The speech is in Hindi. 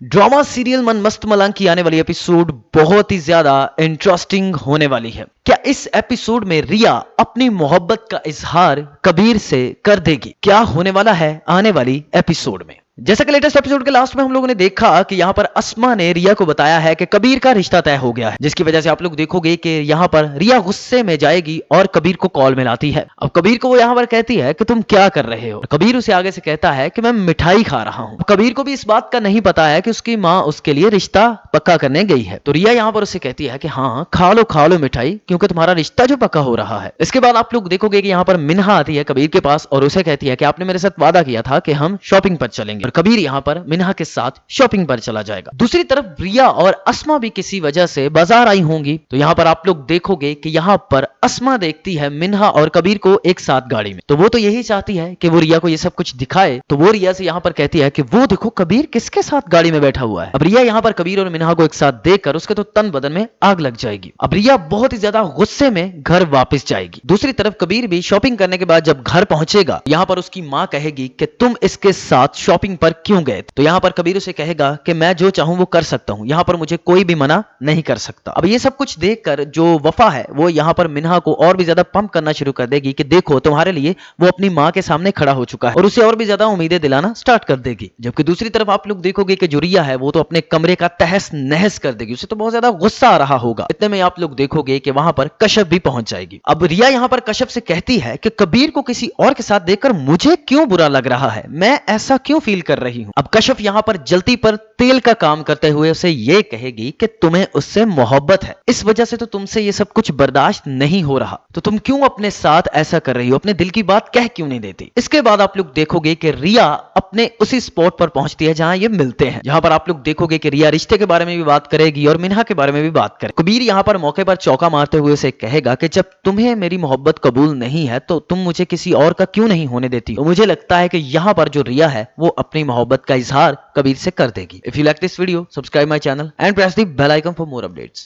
ड्रामा सीरियल मन मस्त मलंग की आने वाली एपिसोड बहुत ही ज्यादा इंटरेस्टिंग होने वाली है। क्या इस एपिसोड में रिया अपनी मोहब्बत का इजहार कबीर से कर देगी? क्या होने वाला है आने वाली एपिसोड में? जैसा कि लेटेस्ट एपिसोड के लास्ट में हम लोगों ने देखा कि यहाँ पर अस्मा ने रिया को बताया है कि कबीर का रिश्ता तय हो गया है, जिसकी वजह से आप लोग देखोगे कि यहाँ पर रिया गुस्से में जाएगी और कबीर को कॉल मिलाती है। अब कबीर को वो यहाँ पर कहती है कि तुम क्या कर रहे हो। कबीर उसे आगे से कहता है कि मैं मिठाई खा रहा हूँ। कबीर को भी इस बात का नहीं पता है कि उसकी माँ उसके लिए रिश्ता पक्का करने गई है। तो रिया यहाँ पर उसे कहती है कि हाँ खा लो मिठाई, क्योंकि तुम्हारा रिश्ता जो पक्का हो रहा है। इसके बाद आप लोग देखोगे कि यहाँ पर मिन्हा आती है कबीर के पास और उसे कहती है कि आपने मेरे साथ वादा किया था कि हम शॉपिंग पर चलेंगे, और कबीर यहाँ पर मिन्हा के साथ शॉपिंग पर चला जाएगा। दूसरी तरफ रिया और अस्मा भी किसी वजह से बाजार आई होंगी। तो यहाँ पर आप लोग देखोगे कि यहाँ पर अस्मा देखती है मिन्हा और कबीर को एक साथ गाड़ी में। तो वो तो यही चाहती है कि वो रिया को ये सब कुछ दिखाए। तो वो रिया से यहाँ पर कहती है कि वो देखो कबीर किसके साथ गाड़ी में बैठा हुआ है। अब रिया यहाँ पर कबीर और मिन्हा को एक साथ देखकर उसके तो तन बदन में आग लग जाएगी। अब रिया बहुत ही ज्यादा गुस्से में घर वापस जाएगी। दूसरी तरफ कबीर भी शॉपिंग करने के बाद जब घर पहुंचेगा, यहाँ पर उसकी माँ कहेगी कि तुम इसके साथ शॉपिंग पर क्यों गए? तो यहाँ पर कबीर उसे कहेगा कि मैं जो चाहूं वो कर सकता हूं, यहाँ पर मुझे कोई भी मना नहीं कर सकता। अब ये सब कुछ देखकर जो वफा है वो यहाँ पर मिन्हा को और भी ज्यादा पंप करना शुरू कर देगी कि देखो तुम्हारे लिए वो अपनी माँ के सामने खड़ा हो चुका है, और उसे और भी ज्यादा उम्मीदें दिलाना स्टार्ट कर देगी। जबकि दूसरी तरफ आप लोग देखोगे कि जो रिया है वो तो अपने कमरे का तहस नहस कर देगी। उसे तो बहुत ज्यादा गुस्सा आ रहा होगा। इतने में आप लोग देखोगे कि वहां पर कश्यप भी पहुंच जाएगी। अब रिया यहाँ पर कश्यप से कहती है कि कबीर को किसी और के साथ देखकर मुझे क्यों बुरा लग रहा है, मैं ऐसा क्यों फील कर रही हूँ। अब कश्यप यहाँ पर जल्दी पर तेल का काम करते हुए उसे ये कहेगी कि तुम्हें उससे मोहब्बत है, इस वजह से तो तुमसे ये सब कुछ बर्दाश्त नहीं हो रहा, तो तुम क्यों अपने साथ ऐसा कर रही हो, अपने दिल की बात कह क्यों नहीं देती। इसके बाद आप लोग देखोगे कि रिया अपने उसी स्पॉट पर पहुंचती है जहां ये मिलते हैं। जहां पर आप लोग देखोगे कि रिया रिश्ते के बारे में भी बात करेगी और मिन्हा के बारे में भी बात करेगी। कबीर यहाँ पर मौके पर चौका मारते हुए उसे कहेगा कि जब तुम्हें मेरी मोहब्बत कबूल नहीं है तो तुम मुझे किसी और का क्यों नहीं होने देती। तो मुझे लगता है कि यहाँ पर जो रिया है वो अपनी मोहब्बत का इजहार कबीर से कर देगी। If you like this video, subscribe my channel and press the bell icon for more updates.